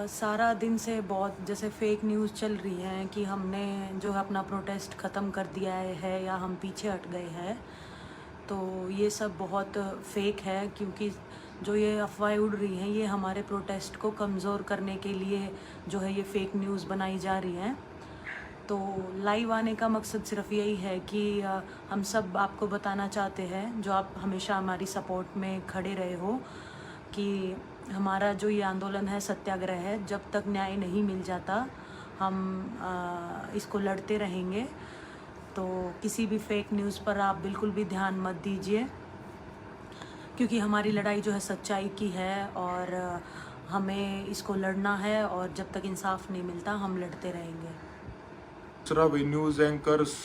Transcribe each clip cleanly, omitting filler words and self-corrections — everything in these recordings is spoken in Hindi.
सारा दिन से बहुत जैसे फेक न्यूज़ चल रही है कि हमने जो है अपना प्रोटेस्ट ख़त्म कर दिया है या हम पीछे हट गए हैं। तो ये सब बहुत फेक है, क्योंकि जो ये अफवाहें उड़ रही हैं ये हमारे प्रोटेस्ट को कमज़ोर करने के लिए जो है ये फेक न्यूज़ बनाई जा रही हैं। तो लाइव आने का मकसद सिर्फ यही है कि हम सब आपको बताना चाहते हैं, जो आप हमेशा हमारी सपोर्ट में खड़े रहे हो, कि हमारा जो ये आंदोलन है सत्याग्रह है, जब तक न्याय नहीं मिल जाता हम इसको लड़ते रहेंगे। तो किसी भी फेक न्यूज़ पर आप बिल्कुल भी ध्यान मत दीजिए, क्योंकि हमारी लड़ाई जो है सच्चाई की है और हमें इसको लड़ना है, और जब तक इंसाफ नहीं मिलता हम लड़ते रहेंगे। दूसरा भी न्यूज़ एंकर्स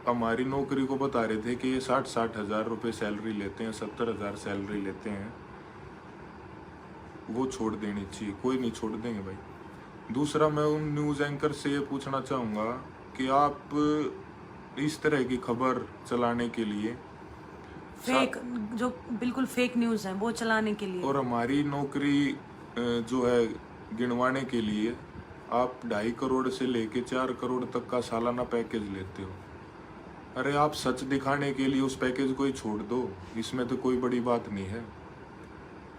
हमारी नौकरी को बता रहे थे कि ये 60 हज़ार रुपये सैलरी लेते हैं, 70 हज़ार सैलरी लेते हैं, वो छोड़ देनी चाहिए। कोई नहीं छोड़ देंगे भाई। दूसरा मैं उन न्यूज़ एंकर से ये पूछना चाहूँगा कि आप इस तरह की खबर चलाने के लिए जो बिल्कुल फेक न्यूज़ है वो चलाने के लिए और हमारी नौकरी जो है गिनवाने के लिए आप 2.5 करोड़ से लेके 4 करोड़ तक का सालाना पैकेज लेते हो। अरे आप सच दिखाने के लिए उस पैकेज को ही छोड़ दो, इसमें तो कोई बड़ी बात नहीं है।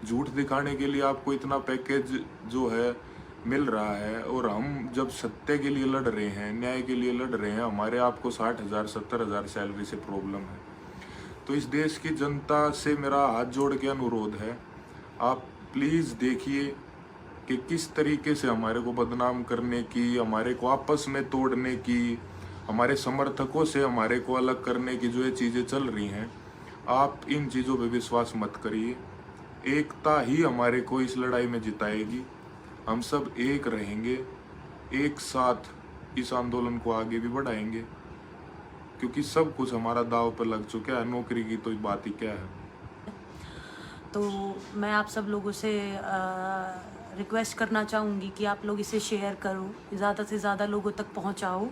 झूठ दिखाने के लिए आपको इतना पैकेज जो है मिल रहा है, और हम जब सत्य के लिए लड़ रहे हैं, न्याय के लिए लड़ रहे हैं, हमारे आपको 60 हज़ार 70 हज़ार सैलरी से प्रॉब्लम है। तो इस देश की जनता से मेरा हाथ जोड़ के अनुरोध है, आप प्लीज़ देखिए कि किस तरीके से हमारे को बदनाम करने की, हमारे को आपस में तोड़ने की, हमारे समर्थकों से हमारे को अलग करने की जो ये चीज़ें चल रही हैं, आप इन चीज़ों पे विश्वास मत करिए। एकता ही हमारे को इस लड़ाई में जिताएगी। हम सब एक रहेंगे, एक साथ इस आंदोलन को आगे भी बढ़ाएंगे, क्योंकि सब कुछ हमारा दांव पर लग चुका है। नौकरी की तो बात ही क्या है। तो मैं आप सब लोगों से रिक्वेस्ट करना चाहूँगी कि आप लोग इसे शेयर करो, ज़्यादा से ज़्यादा लोगों तक पहुँचाओ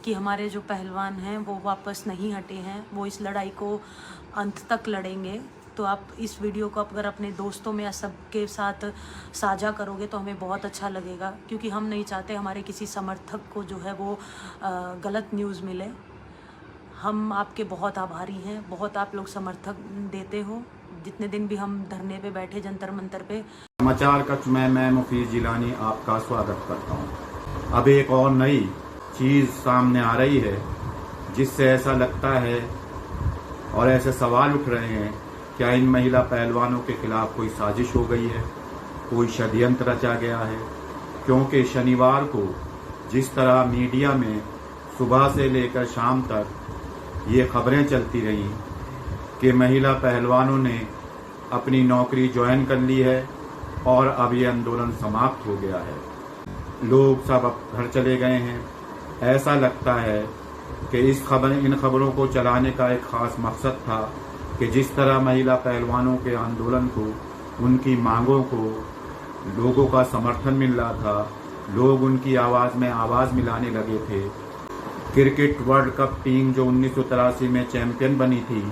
कि हमारे जो पहलवान हैं वो वापस नहीं हटे हैं, वो इस लड़ाई को अंत तक लड़ेंगे। तो आप इस वीडियो को अगर अपने दोस्तों में या सबके साथ साझा करोगे तो हमें बहुत अच्छा लगेगा, क्योंकि हम नहीं चाहते हमारे किसी समर्थक को जो है वो गलत न्यूज़ मिले। हम आपके बहुत आभारी हैं, बहुत आप लोग समर्थक देते हो। जितने दिन भी हम धरने पे बैठे जंतर मंतर पे। समाचार कक्ष में मैं मुफीज जिलानी आपका स्वागत करता हूं। अब एक और नई चीज़ सामने आ रही है जिससे ऐसा लगता है और ऐसे सवाल उठ रहे हैं, क्या इन महिला पहलवानों के खिलाफ कोई साजिश हो गई है, कोई षड्यंत्र रचा गया है? क्योंकि शनिवार को जिस तरह मीडिया में सुबह से लेकर शाम तक ये खबरें चलती रहीं कि महिला पहलवानों ने अपनी नौकरी ज्वाइन कर ली है और अब ये आंदोलन समाप्त हो गया है, लोग सब अब घर चले गए हैं, ऐसा लगता है कि इन खबरों को चलाने का एक खास मकसद था कि जिस तरह महिला पहलवानों के आंदोलन को, उनकी मांगों को लोगों का समर्थन मिल रहा था, लोग उनकी आवाज़ में आवाज़ मिलाने लगे थे। क्रिकेट वर्ल्ड कप टीम जो 1983 में चैंपियन बनी थी,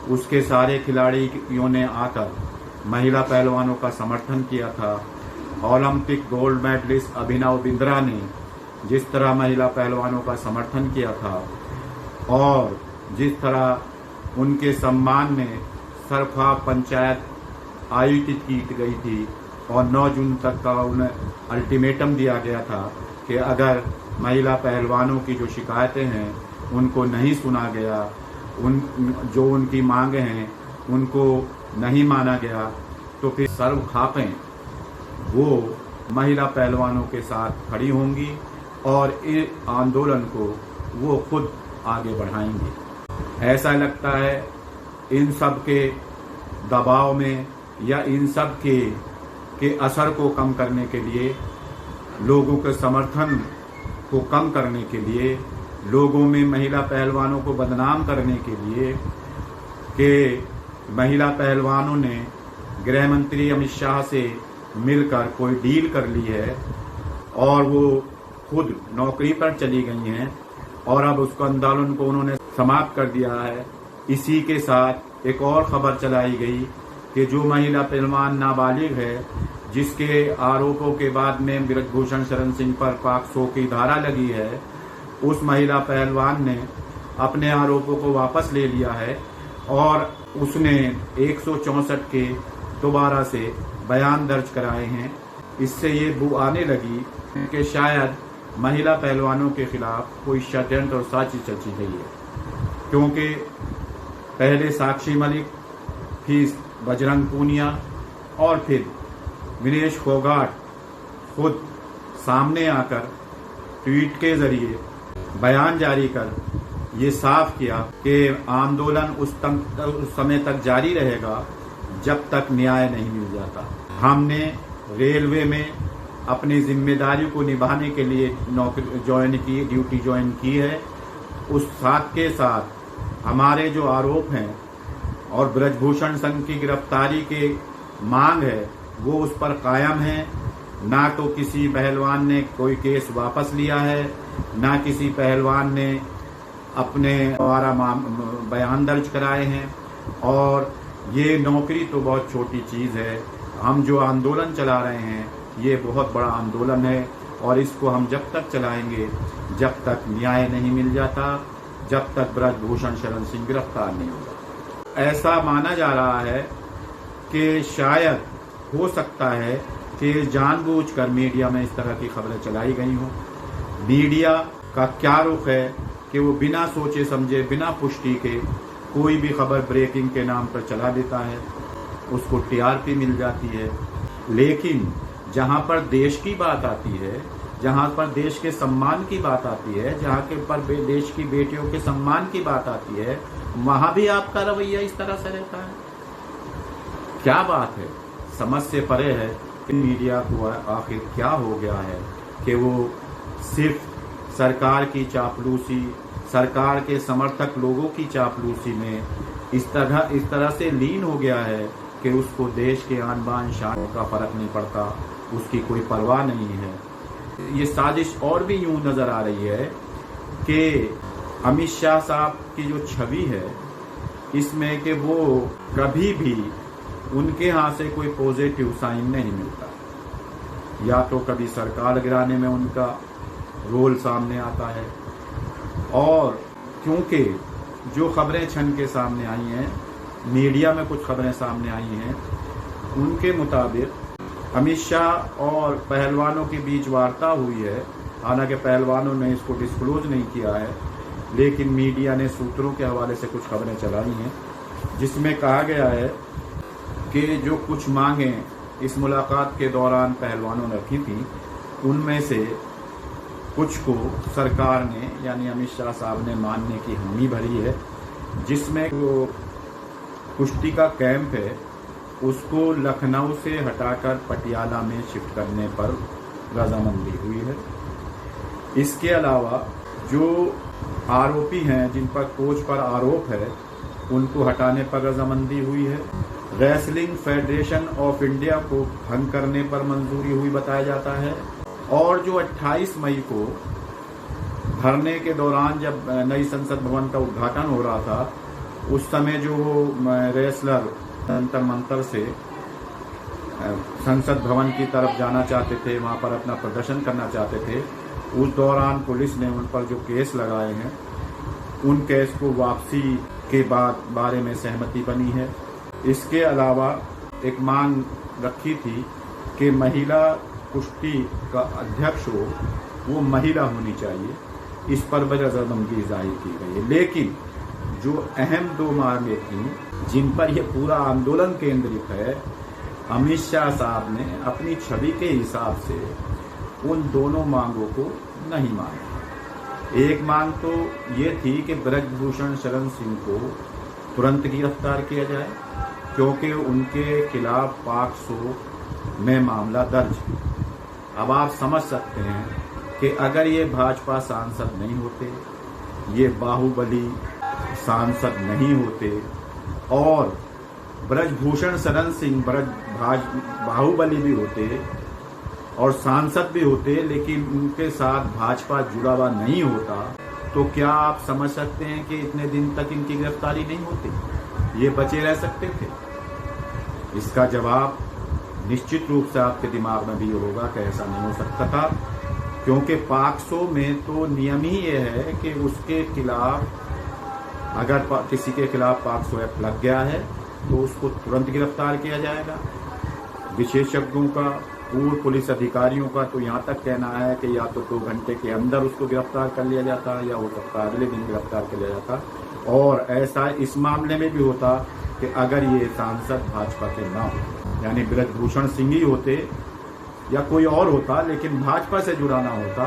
उसके सारे खिलाड़ियों ने आकर महिला पहलवानों का समर्थन किया था। Olympic gold medallist Abhinav Bindra ने जिस तरह महिला पहलवानों का समर्थन किया था, और जिस तरह उनके सम्मान में सरफा पंचायत आयोजित की गई थी और 9 जून तक का उन्हें अल्टीमेटम दिया गया था कि अगर महिला पहलवानों की जो शिकायतें हैं उनको नहीं सुना गया, जो उनकी मांगें हैं उनको नहीं माना गया, तो फिर सर्व खापें वो महिला पहलवानों के साथ खड़ी होंगी और इस आंदोलन को वो खुद आगे बढ़ाएंगे। ऐसा लगता है इन सब के दबाव में या इन सब के असर को कम करने के लिए, लोगों के समर्थन को कम करने के लिए, लोगों में महिला पहलवानों को बदनाम करने के लिए, कि महिला पहलवानों ने गृह मंत्री अमित शाह से मिलकर कोई डील कर ली है और वो खुद नौकरी पर चली गई हैं और अब उसको आंदोलन को उन्होंने समाप्त कर दिया है। इसी के साथ एक और खबर चलाई गई कि जो महिला पहलवान नाबालिग है जिसके आरोपों के बाद में ब्रजभूषण शरण सिंह पर पॉक्सो की धारा लगी है, उस महिला पहलवान ने अपने आरोपों को वापस ले लिया है और उसने 164 के दोबारा से बयान दर्ज कराए हैं। इससे ये बू आने लगी कि शायद महिला पहलवानों के खिलाफ कोई षड्यंत्र और साजिश रची गई है, क्योंकि पहले साक्षी मलिक, फिर बजरंग पूनिया और फिर विनेश फोगाट खुद सामने आकर ट्वीट के जरिए बयान जारी कर ये साफ किया कि आंदोलन उस समय तक जारी रहेगा जब तक न्याय नहीं मिल जाता। हमने रेलवे में अपनी जिम्मेदारी को निभाने के लिए नौकरी ड्यूटी ज्वाइन की है। उस साथ के साथ हमारे जो आरोप हैं और ब्रजभूषण संघ की गिरफ्तारी के मांग है वो उस पर कायम है। ना तो किसी पहलवान ने कोई केस वापस लिया है, ना किसी पहलवान ने अपने द्वारा बयान दर्ज कराए हैं। और ये नौकरी तो बहुत छोटी चीज़ है, हम जो आंदोलन चला रहे हैं ये बहुत बड़ा आंदोलन है और इसको हम जब तक चलाएंगे जब तक न्याय नहीं मिल जाता, जब तक ब्रजभूषण शरण सिंह गिरफ्तार नहीं होगा। ऐसा माना जा रहा है कि शायद हो सकता है कि जानबूझकर मीडिया में इस तरह की खबरें चलाई गई हों। मीडिया का क्या रुख है कि वो बिना सोचे समझे, बिना पुष्टि के कोई भी खबर ब्रेकिंग के नाम पर चला देता है, उसको टीआरपी मिल जाती है। लेकिन जहां पर देश की बात आती है, जहां पर देश के सम्मान की बात आती है, जहां के पर देश की बेटियों के सम्मान की बात आती है, वहां भी आपका रवैया इस तरह से रहता है। क्या बात है? समझ से परे है कि मीडिया को आखिर क्या हो गया है कि वो सिर्फ सरकार की चापलूसी, सरकार के समर्थक लोगों की चापलूसी में इस तरह से लीन हो गया है कि उसको देश के आन बान शान का फर्क नहीं पड़ता, उसकी कोई परवाह नहीं है। ये साजिश और भी यूं नजर आ रही है कि अमित शाह साहब की जो छवि है इसमें कि वो कभी भी उनके यहाँ से कोई पॉजिटिव साइन नहीं मिलता। या तो कभी सरकार गिराने में उनका रोल सामने आता है, और क्योंकि जो खबरें छन के सामने आई हैं, मीडिया में कुछ खबरें सामने आई हैं, उनके मुताबिक अमित शाह और पहलवानों के बीच वार्ता हुई है। हालांकि पहलवानों ने इसको डिस्क्लोज नहीं किया है, लेकिन मीडिया ने सूत्रों के हवाले से कुछ खबरें चलाई हैं जिसमें कहा गया है कि जो कुछ मांगें इस मुलाकात के दौरान पहलवानों ने रखी थी, उनमें से कुछ को सरकार ने यानी अमित शाह साहब ने मानने की हामी भरी है, जिसमें जो कुश्ती का कैंप है उसको लखनऊ से हटाकर पटियाला में शिफ्ट करने पर रजामंदी हुई है। इसके अलावा जो आरोपी हैं, जिन पर कोच पर आरोप है, उनको हटाने पर रजामंदी हुई है। रेसलिंग फेडरेशन ऑफ इंडिया को भंग करने पर मंजूरी हुई बताया जाता है। और जो 28 मई को धरने के दौरान जब नई संसद भवन का उद्घाटन हो रहा था, उस समय जो रेसलर जंतर मंतर से संसद भवन की तरफ जाना चाहते थे, वहां पर अपना प्रदर्शन करना चाहते थे, उस दौरान पुलिस ने उन पर जो केस लगाए हैं, उन केस को वापसी के बारे में सहमति बनी है। इसके अलावा एक मांग रखी थी कि महिला कुश्ती का अध्यक्ष हो वो महिला होनी चाहिए, इस पर भी रजामंदी जाहिर की गई है। लेकिन जो अहम दो मांगें थी जिन पर यह पूरा आंदोलन केंद्रित है, अमित शाह साहब ने अपनी छवि के हिसाब से उन दोनों मांगों को नहीं माना। एक मांग तो ये थी कि ब्रजभूषण शरण सिंह को तुरंत गिरफ्तार किया जाए, क्योंकि उनके खिलाफ पॉक्सो में मामला दर्ज है। अब आप समझ सकते हैं कि अगर ये भाजपा सांसद नहीं होते, ये बाहुबली सांसद नहीं होते और ब्रजभूषण शरण सिंह बाहुबली भी होते और सांसद भी होते, लेकिन उनके साथ भाजपा जुड़ा हुआ नहीं होता, तो क्या आप समझ सकते हैं कि इतने दिन तक इनकी गिरफ्तारी नहीं होती, ये बचे रह सकते थे? इसका जवाब निश्चित रूप से आपके दिमाग में भी ये होगा कि ऐसा नहीं हो सकता था, क्योंकि पॉक्सो में तो नियम ही ये है कि उसके खिलाफ अगर किसी के खिलाफ पॉक्सो एक्ट लग गया है तो उसको तुरंत गिरफ्तार किया जाएगा। विशेषज्ञों का, पूर्व पुलिस अधिकारियों का तो यहाँ तक कहना है कि या तो 2 घंटे के अंदर उसको गिरफ्तार कर लिया जाता या हो सकता है अगले दिन गिरफ्तार कर लिया जाता। और ऐसा इस मामले में भी होता कि अगर ये सांसद भाजपा के ना हो, यानी ब्रजभूषण सिंह ही होते या कोई और होता लेकिन भाजपा से जुड़ा ना होता,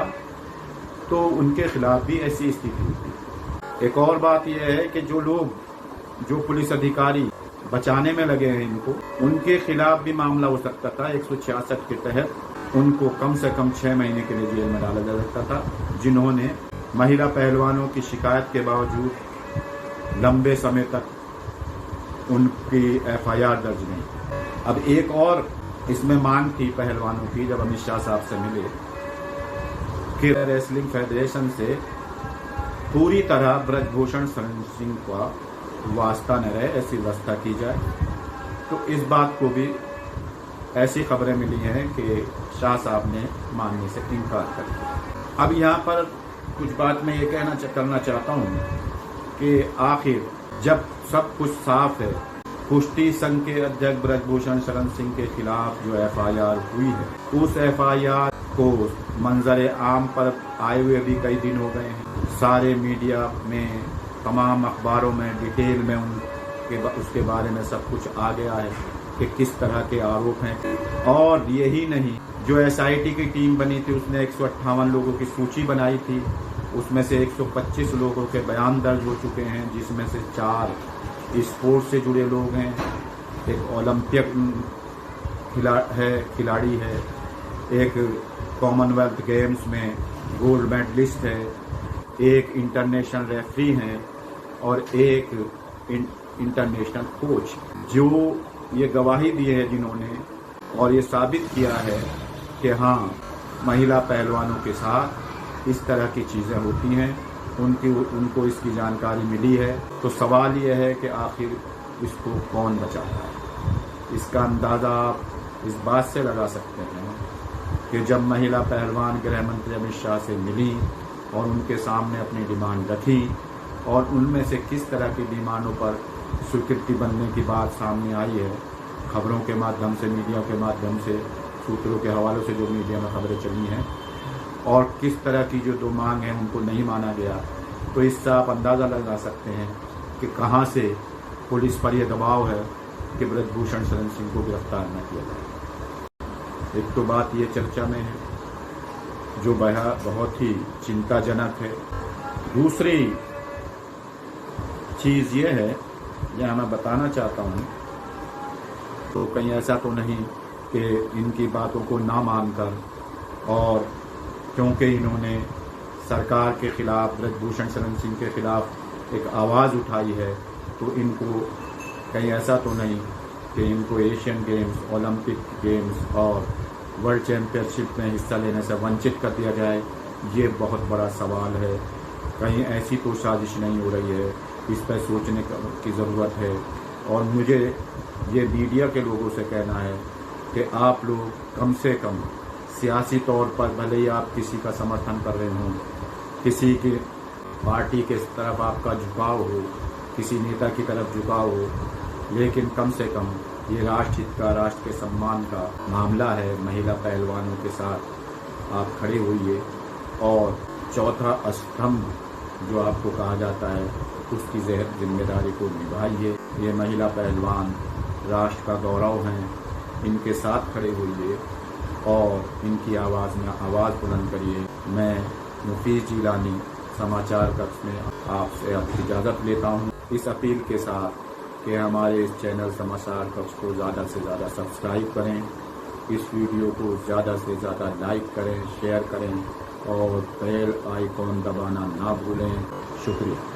तो उनके खिलाफ भी ऐसी स्थिति होती। एक और बात यह है कि जो पुलिस अधिकारी बचाने में लगे हैं इनको, उनके खिलाफ भी मामला हो सकता था। 166 के तहत उनको कम से कम 6 महीने के लिए जेल में डाला जा सकता था, जिन्होंने महिला पहलवानों की शिकायत के बावजूद लंबे समय तक उनकी FIR दर्ज नहीं। अब एक और इसमें मांग थी पहलवानों की, जब अमित शाह साहब से मिले, कि रेसलिंग फेडरेशन से पूरी तरह ब्रजभूषण शरण सिंह का वास्ता न रहे, ऐसी व्यवस्था की जाए। तो इस बात को भी ऐसी खबरें मिली हैं कि शाह साहब ने मानने से इनकार कर दिया। अब यहाँ पर कुछ बात मैं ये करना चाहता हूँ कि आखिर जब सब कुछ साफ है, कुश्ती संघ के अध्यक्ष ब्रजभूषण शरण सिंह के खिलाफ जो FIR हुई है, उस FIR को मंजर आम पर आए हुए भी कई दिन हो गए हैं। सारे मीडिया में, तमाम अखबारों में डिटेल में उसके बारे में सब कुछ आ गया है कि किस तरह के आरोप हैं। और यही नहीं, जो SIT की टीम बनी थी उसने 158 लोगों की सूची बनाई थी, उसमें से 125 लोगों के बयान दर्ज हो चुके हैं, जिसमें से 4 स्पोर्ट्स से जुड़े लोग हैं, एक ओलंपिक खिलाड़ी है, एक कॉमनवेल्थ गेम्स में गोल्ड मेडलिस्ट है, एक इंटरनेशनल रेफरी हैं और एक इंटरनेशनल कोच, जो ये गवाही दी है जिन्होंने, और ये साबित किया है कि हाँ, महिला पहलवानों के साथ इस तरह की चीज़ें होती हैं, उनको इसकी जानकारी मिली है। तो सवाल ये है कि आखिर इसको कौन बचाता है। इसका अंदाज़ा आप इस बात से लगा सकते हैं कि जब महिला पहलवान गृह मंत्री अमित शाह से मिली और उनके सामने अपनी डिमांड रखी, और उनमें से किस तरह की डिमांडों पर स्वीकृति बनने की बात सामने आई है, खबरों के माध्यम से, मीडिया के माध्यम से, सूत्रों के हवालों से जो मीडिया में खबरें चली हैं, और किस तरह की जो 2 मांग हैं उनको नहीं माना गया, तो इससे आप अंदाज़ा लगा सकते हैं कि कहाँ से पुलिस पर यह दबाव है कि ब्रजभूषण शरण सिंह को गिरफ्तार न किया जाए। एक तो बात ये चर्चा में है जो बहुत ही चिंताजनक है। दूसरी चीज़ ये है, यह मैं बताना चाहता हूँ, तो कहीं ऐसा तो नहीं कि इनकी बातों को ना मानकर, और क्योंकि इन्होंने सरकार के खिलाफ, ब्रजभूषण शरण सिंह के खिलाफ एक आवाज़ उठाई है, तो इनको कहीं ऐसा तो नहीं कि इनको एशियन गेम्स, ओलंपिक गेम्स और वर्ल्ड चैम्पियनशिप में हिस्सा लेने से वंचित कर दिया जाए। ये बहुत बड़ा सवाल है। कहीं ऐसी तो साजिश नहीं हो रही है, इस पर सोचने की ज़रूरत है। और मुझे ये मीडिया के लोगों से कहना है कि आप लोग कम से कम सियासी तौर पर, भले ही आप किसी का समर्थन कर रहे हों, किसी की पार्टी के तरफ आपका झुकाव हो, किसी नेता की तरफ झुकाव हो, लेकिन कम से कम ये राष्ट्रहित का, राष्ट्र के सम्मान का मामला है। महिला पहलवानों के साथ आप खड़े होइए और चौथा स्तंभ जो आपको कहा जाता है उसकी जिम्मेदारी को निभाइए। ये महिला पहलवान राष्ट्र का गौरव हैं, इनके साथ खड़े होइए और इनकी आवाज़ में आवाज़ बुलंद करिए। मैं मुफीज जिलानी समाचार कक्ष में आपसे इजाज़त लेता हूँ, इस अपील के साथ कि हमारे इस चैनल समाचार कक्ष को ज़्यादा से ज़्यादा सब्सक्राइब करें, इस वीडियो को ज़्यादा से ज़्यादा लाइक करें, शेयर करें और बेल आइकॉन दबाना ना भूलें। शुक्रिया।